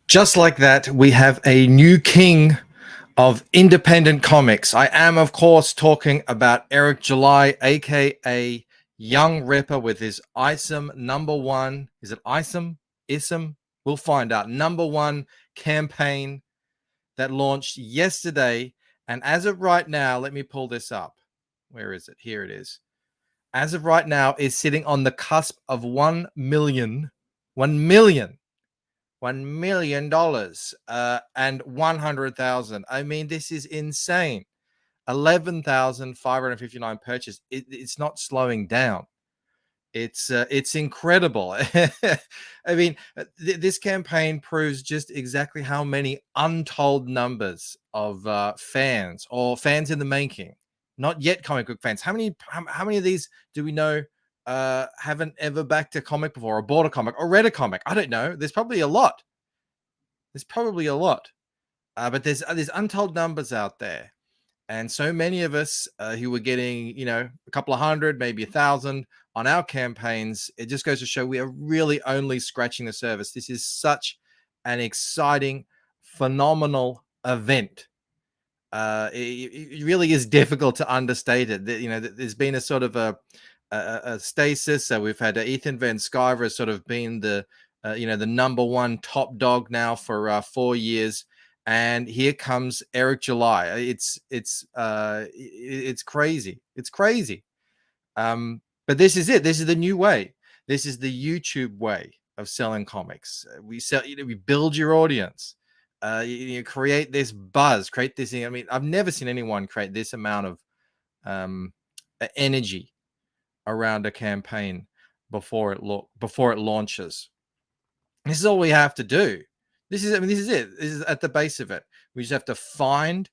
Just like that, we have a new king of independent comics. I am, of course, talking about Eric July, aka Young Ripper, with his ISOM #1. Is it ISOM? ISOM? We'll find out. #1 campaign that launched yesterday. And as of right now, let me pull this up. Where is it? Here it is. As of right now, is sitting on the cusp of 1 million, 1 million $1 million and 100,000. I mean, this is insane. 11,559 purchase. It's not slowing down. It's incredible. I mean, this campaign proves just exactly how many untold numbers of fans or fans in the making, not yet comic book fans. How many of these do we know haven't ever backed a comic before, or bought a comic, or read a comic? I don't know. There's probably a lot. But there's untold numbers out there, and so many of us who were getting, a couple of hundred, maybe 1,000 on our campaigns. It just goes to show we are really only scratching the surface. This is such an exciting, phenomenal event. It really is difficult to understate it. There's been a sort of a stasis. So we've had Ethan Van Sciver has sort of been the the #1 top dog now for 4 years, and here comes Eric July. It's crazy. It's crazy. But this is it. This is the new way. This is the YouTube way of selling comics. We sell. We build your audience. You create this buzz. Create this. I mean, I've never seen anyone create this amount of energy around a campaign before it launches. This is all we have to do. This is it. This is at the base of it. We just have to find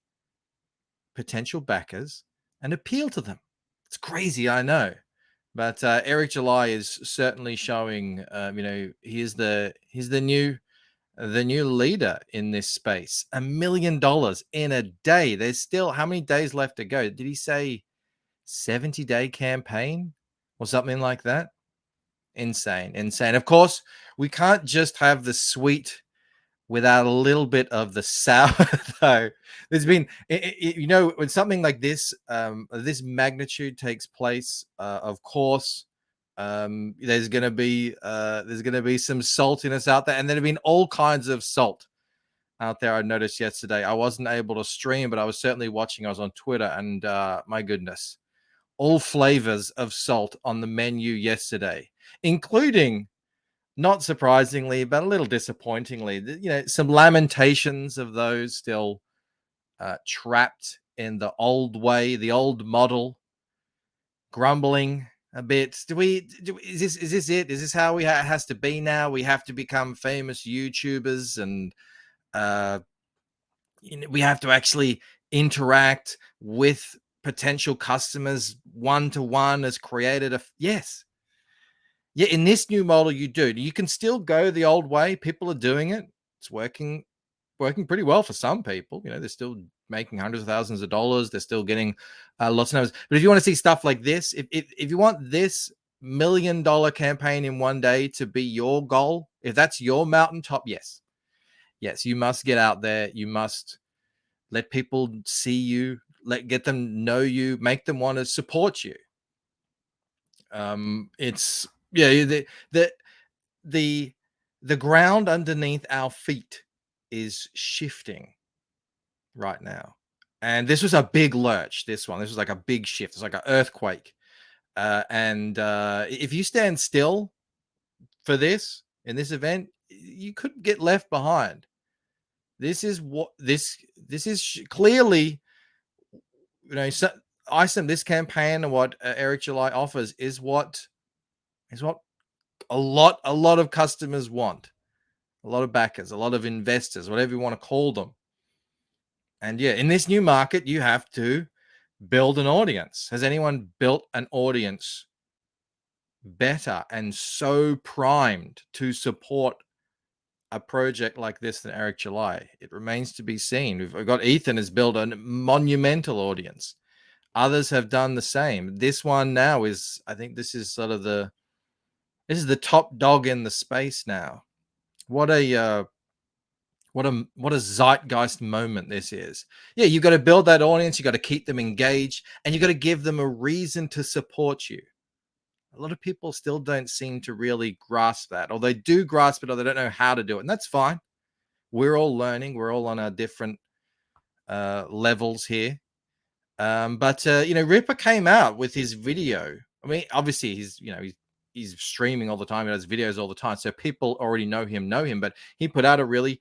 potential backers and appeal to them. It's crazy, I know, but Eric July is certainly showing. He's the new leader in this space. $1 million in a day. There's still how many days left to go? Did he say 70-day campaign or something like that? Insane. Of course, we can't just have the sweet without a little bit of the sour, though. There's been, when something like this, this magnitude takes place, of course, there's going to be some saltiness out there, and there have been all kinds of salt out there. I noticed yesterday. I wasn't able to stream, but I was certainly watching. I was on Twitter, and my goodness, all flavors of salt on the menu yesterday, including, not surprisingly, but a little disappointingly, some lamentations of those still trapped in the old way, the old model, grumbling a bit. Is this it? Is this how it has to be now? We have to become famous YouTubers, and we have to actually interact with potential customers one-to-one as created yes. Yeah, in this new model, you do. You can still go the old way. People are doing it. It's working pretty well for some people. They're still making hundreds of thousands of dollars. They're still getting lots of numbers. But if you want to see stuff like this, if you want this $1 million campaign in one day to be your goal, if that's your mountaintop, yes, you must get out there. You must let people see you, get them know you, make them want to support you. It's the ground underneath our feet is shifting right now, and this was a big lurch. This was like a big shift. It's like an earthquake, and if you stand still for this in this event, you could get left behind. This is clearly, ISOM, this campaign, and what Eric July offers is what a lot of customers want, a lot of backers, a lot of investors, whatever you want to call them. And yeah, in this new market, you have to build an audience. Has anyone built an audience better and so primed to support a project like this than Eric July? It remains to be seen. We've got Ethan has built a monumental audience. Others have done the same. This one now is, I think this is sort of this is the top dog in the space now. What a What a zeitgeist moment this is. Yeah, you got to build that audience, you got to keep them engaged, and you got to give them a reason to support you. A lot of people still don't seem to really grasp that, or they do grasp it, or they don't know how to do it, and that's fine. We're all learning. We're all on our different levels here. But Ripper came out with his video. I mean, obviously he's streaming all the time. He does videos all the time, so people already know him. But he put out a really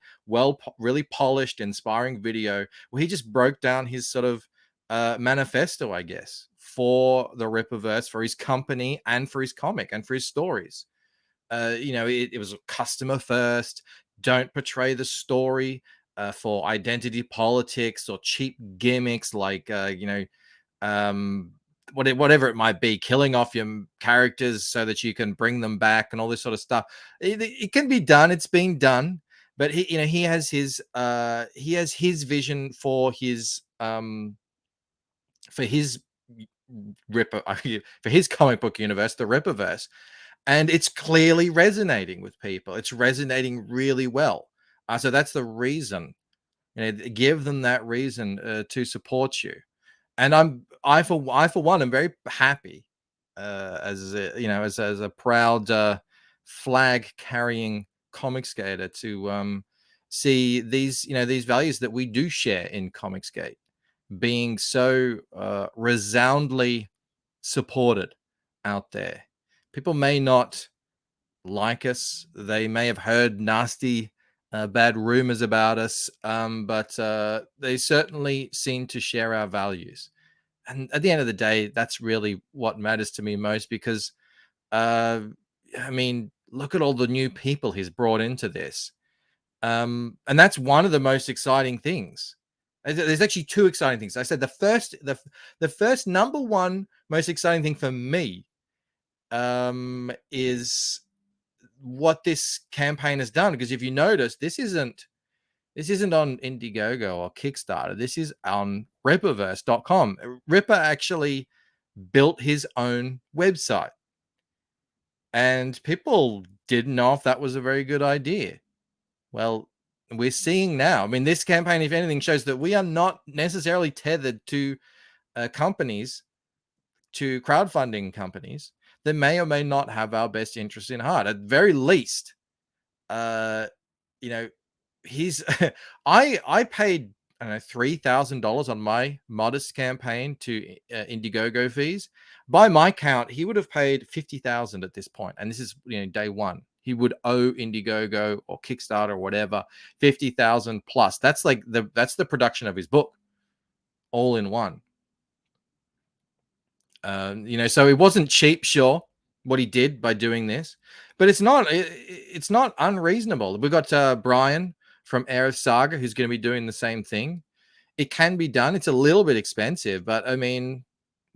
really polished, inspiring video where he just broke down his sort of manifesto, I guess, for the Ripperverse, for his company, and for his comic, and for his stories. It was customer first. Don't portray the story for identity politics or cheap gimmicks like whatever it might be, killing off your characters so that you can bring them back and all this sort of stuff. It can be done. It's being done, but he has his vision for his Ripper for his comic book universe, the Ripperverse, and it's clearly resonating with people. It's resonating really well. So that's the reason. Give them that reason to support you. And I for one, I'm very happy as a proud flag carrying comic skater to see these values that we do share in Comicsgate being so resoundly supported out there. People may not like us. They may have heard nasty, bad rumors about us, but they certainly seem to share our values. And at the end of the day, that's really what matters to me most, because, I mean, look at all the new people he's brought into this. And that's one of the most exciting things. There's actually two exciting things. I said the first number one most exciting thing for me is what this campaign has done. Because if you notice, this isn't on Indiegogo or Kickstarter. This is on Ripperverse.com. Ripper actually built his own website, and people didn't know if that was a very good idea. Well, we're seeing now. I mean, this campaign, if anything, shows that we are not necessarily tethered to companies, to crowdfunding companies that may or may not have our best interests in heart. At very least, he's I paid, I don't know, $3,000 on my modest campaign to Indiegogo fees. By my count, he would have paid 50,000 at this point, and this is day one. He would owe Indiegogo or Kickstarter or whatever 50,000 plus. That's the production of his book, all in one. So it wasn't cheap, sure, what he did by doing this, but it's not unreasonable. We've got Brian from Aerith Saga who's going to be doing the same thing. It can be done. It's a little bit expensive, but I mean,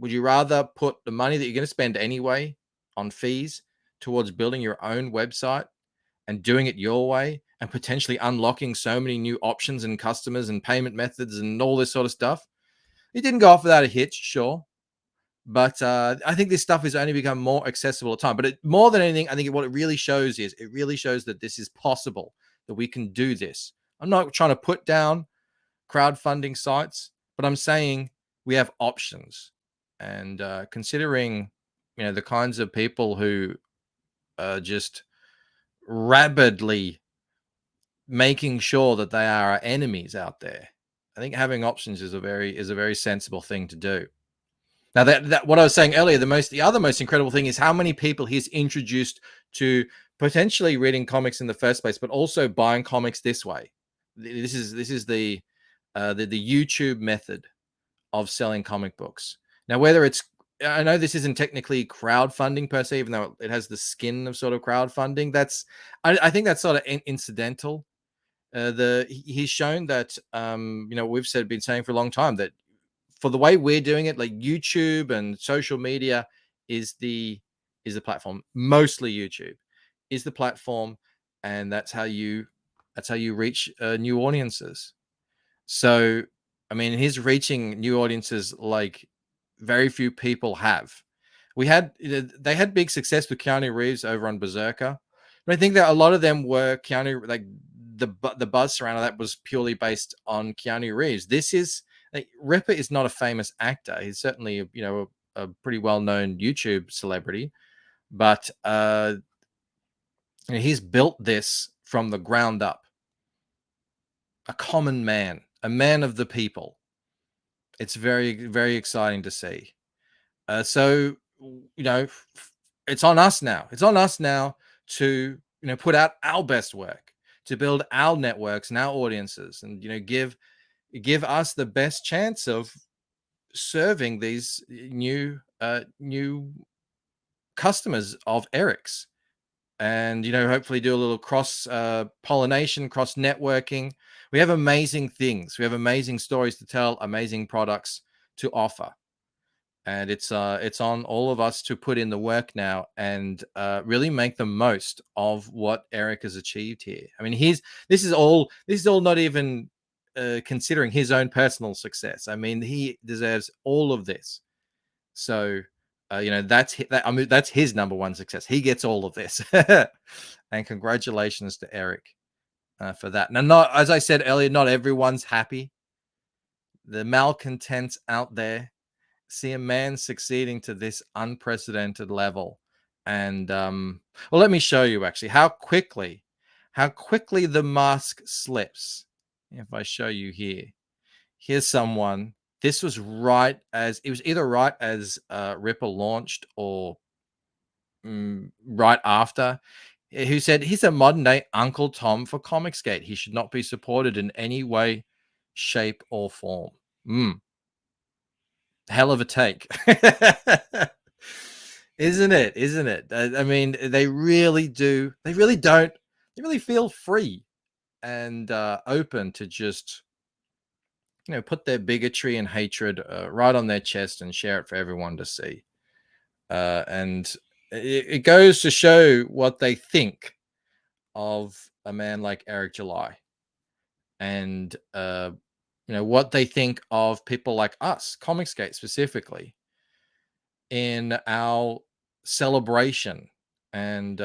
would you rather put the money that you're going to spend anyway on fees towards building your own website and doing it your way and potentially unlocking so many new options and customers and payment methods and all this sort of stuff? It didn't go off without a hitch, sure. But I think this stuff has only become more accessible at time. But more than anything, I think what it really shows that this is possible, that we can do this. I'm not trying to put down crowdfunding sites, but I'm saying we have options. And considering, the kinds of people who are just rabidly making sure that they are our enemies out there, I think having options is a very sensible thing to do. Now, that what I was saying earlier, the other most incredible thing is how many people he's introduced to potentially reading comics in the first place, but also buying comics this way. This is the YouTube method of selling comic books. Now, I know this isn't technically crowdfunding per se, even though it has the skin of sort of crowdfunding. I think that's sort of incidental. He's shown that we've been saying for a long time that for the way we're doing it, like YouTube and social media is the platform. Mostly YouTube is the platform, and that's how you reach new audiences. So, I mean, he's reaching new audiences like very few people have. They had big success with Keanu Reeves over on Berserker, but I think that a lot of them were Keanu, like the buzz surrounding that was purely based on Keanu Reeves. This is like, Ripper is not a famous actor. He's certainly a pretty well known YouTube celebrity, but he's built this from the ground up. A common man, a man of the people. It's very, very exciting to see. So, it's on us now. It's on us now to, put out our best work, to build our networks and our audiences, and, give us the best chance of serving these new customers of Eric's. And, hopefully do a little cross pollination, cross networking. We have amazing things. We have amazing stories to tell, amazing products to offer. And it's on all of us to put in the work now and really make the most of what Eric has achieved here. I mean, this is all not even considering his own personal success. I mean, he deserves all of this. So, that's his number one success. He gets all of this. And congratulations to Eric for that. Now, not, as I said earlier, not everyone's happy. The malcontents out there see a man succeeding to this unprecedented level. And well, let me show you actually how quickly the mask slips. If I show you here, here's someone. This was right as Ripper launched, or right after, who said he's a modern day Uncle Tom for Comicsgate. He should not be supported in any way, shape, or form. Hell of a take. Isn't it? I mean, they really feel free and open to just put their bigotry and hatred right on their chest and share it for everyone to see. And it goes to show what they think of a man like Eric July, and what they think of people like us, Comicsgate specifically, in our celebration and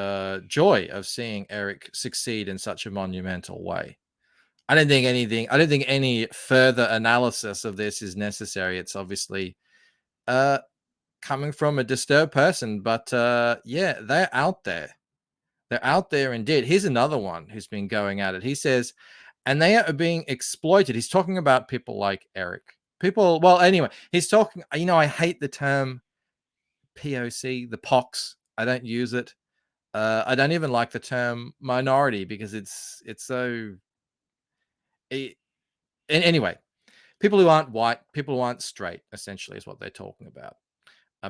joy of seeing Eric succeed in such a monumental way. I don't think any further analysis of this is necessary. It's obviously coming from a disturbed person, but yeah, they're out there. They're out there indeed. Here's another one who's been going at it. He says, and they are being exploited. He's talking about people like Eric. Well, anyway, he's talking, I hate the term POC, the POX. I don't use it. I don't even like the term minority because it's so... Anyway, people who aren't white, people who aren't straight, essentially, is what they're talking about.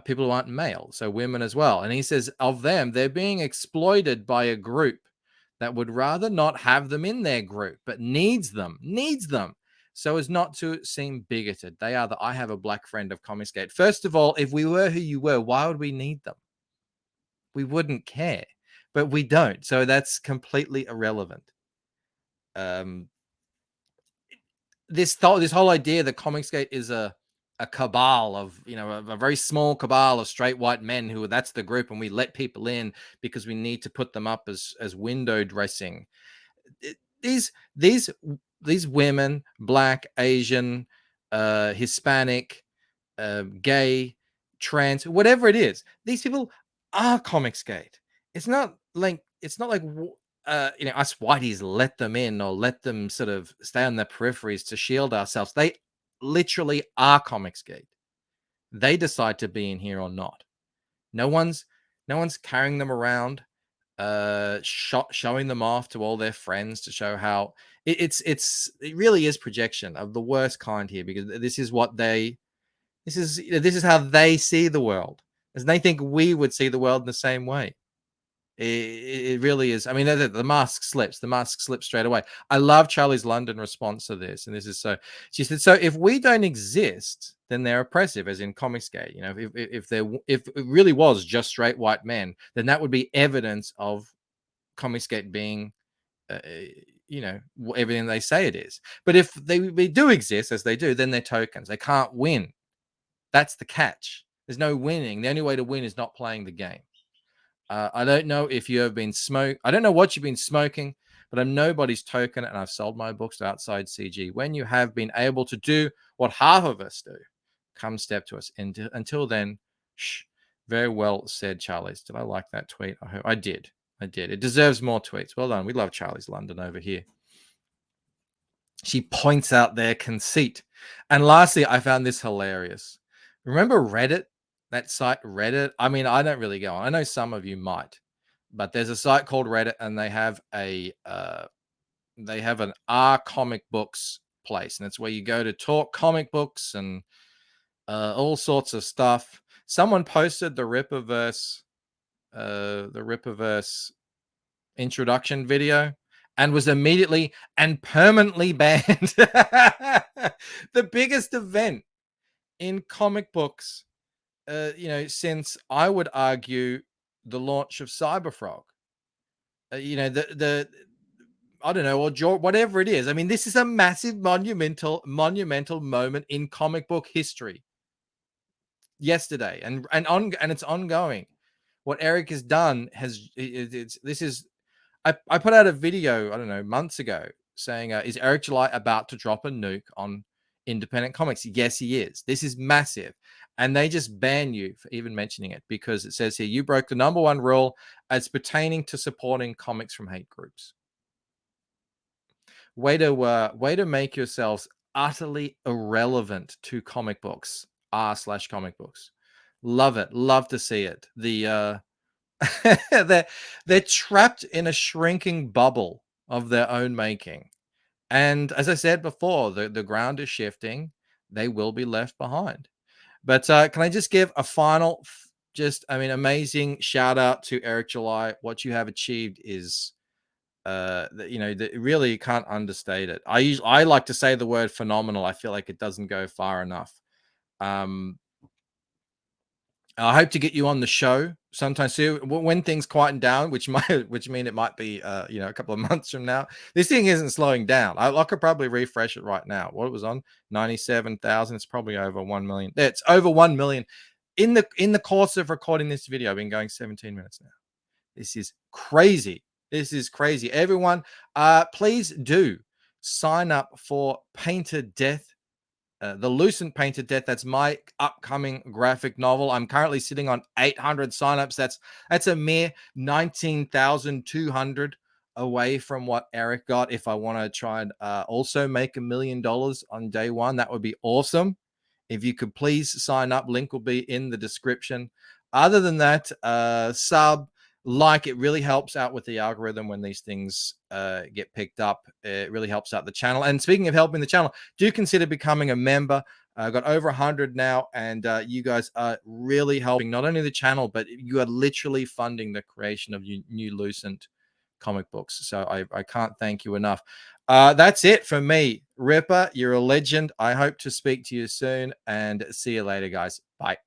People who aren't male, so women as well. And he says of them, they're being exploited by a group that would rather not have them in their group, but needs them so as not to seem bigoted. They are the I have a black friend of Comicsgate. First of all, if we were who you were, why would we need them? We wouldn't care, but we don't. So that's completely irrelevant. This whole idea that Comicsgate is a cabal of, a very small cabal of straight white men who that's the group, and we let people in because we need to put them up as window dressing. These women, black, Asian, Hispanic, gay, trans, whatever it is, these people are Comicsgate. It's not like us whiteys let them in or let them sort of stay on the peripheries to shield ourselves. They literally are Comicsgate. They decide to be in here or not. No one's carrying them around, showing them off to all their friends to show how it really is projection of the worst kind here, because this is how they see the world, as they think we would see the world in the same way. It really is. I mean, the mask slips. The mask slips straight away. I love Charlie's London response to this, and this is so. She said, "So if we don't exist, then they're oppressive." As in Comicsgate, if it really was just straight white men, then that would be evidence of Comicsgate being, everything they say it is. But if they do exist, as they do, then they're tokens. They can't win. That's the catch. There's no winning. The only way to win is not playing the game. I don't know if you have been I don't know what you've been smoking, but I'm nobody's token, and I've sold my books to outside CG. When you have been able to do what half of us do, come step to us. And until then, shh. Very well said, Charlie's. Did I like that tweet? I hope I did. I did. It deserves more tweets. Well done. We love Charlie's London over here. She points out their conceit. And lastly, I found this hilarious. Remember Reddit? That site Reddit? I mean, I don't really go on. I know some of you might, but there's a site called Reddit, and they have an R comic books place, and it's where you go to talk comic books and all sorts of stuff. Someone posted the Ripperverse introduction video and was immediately and permanently banned. The biggest event in comic books, since I would argue the launch of Cyberfrog. The I don't know, or whatever it is. I mean, this is a massive, monumental moment in comic book history. Yesterday, and it's ongoing. What Eric has done I put out a video, I don't know, months ago saying, is Eric July about to drop a nuke on independent comics? Yes, he is. This is massive. And they just ban you for even mentioning it, because it says here, you broke the #1 rule as pertaining to supporting comics from hate groups. Way to make yourselves utterly irrelevant to comic books. r/comic books. Love it. Love to see it. They're trapped in a shrinking bubble of their own making. And as I said before, the ground is shifting. They will be left behind. But can I just give a final, amazing shout out to Eric July. What you have achieved is, really can't understate it. I like to say the word phenomenal. I feel like it doesn't go far enough. I hope to get you on the show sometime soon when things quieten down, which mean it might be a couple of months from now. This thing isn't slowing down. I could probably refresh it right now. What it was on 97,000. It's probably over 1 million. It's over 1 million in the course of recording this video. I've been going 17 minutes now. This is crazy. This is crazy. Everyone, please do sign up for Painted Death. The Lucent Painted Death. That's my upcoming graphic novel. I'm currently sitting on 800 signups. That's a mere 19,200 away from what Eric got. If I want to try and also make $1 million on day one, that would be awesome. If you could please sign up, link will be in the description. Other than that, it really helps out with the algorithm when these things get picked up. It really helps out the channel. And speaking of helping the channel, do consider becoming a member. I've got over 100 now, and you guys are really helping not only the channel, but you are literally funding the creation of new Lucent comic books. So I can't thank you enough. That's it for me. Ripper, you're a legend. I hope to speak to you soon, and see you later, guys. Bye.